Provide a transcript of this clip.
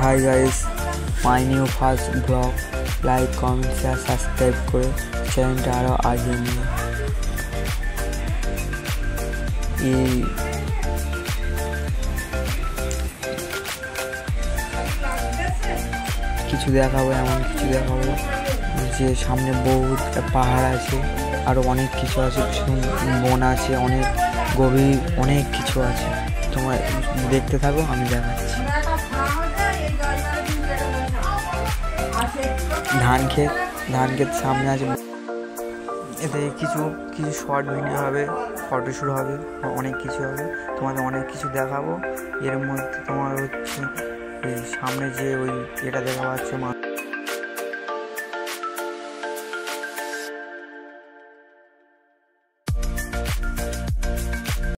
Hi guys, my new first blog. Like, comment, share, subscribe করে চ্যানেলটা আরও আগিয়ে নিয়ে কিছু দেখাবো, এমন কিছু দেখাবো যে সামনে বহুত পাহাড় আছে, আরও অনেক কিছু আছে, বন আছে, অনেক গভীর অনেক কিছু আছে। তোমরা দেখতে থাকো, আমি দেখাচ্ছি। ধান ক্ষেত সামনে আছে। এতে কিছু শর্ট ভিডিও হবে, ফটোশ্যুট হবে, অনেক কিছু হবে। তোমাদের অনেক কিছু দেখাবো। এর মধ্যে তোমার হচ্ছে সামনে যে ওই এটা দেখা পাচ্ছে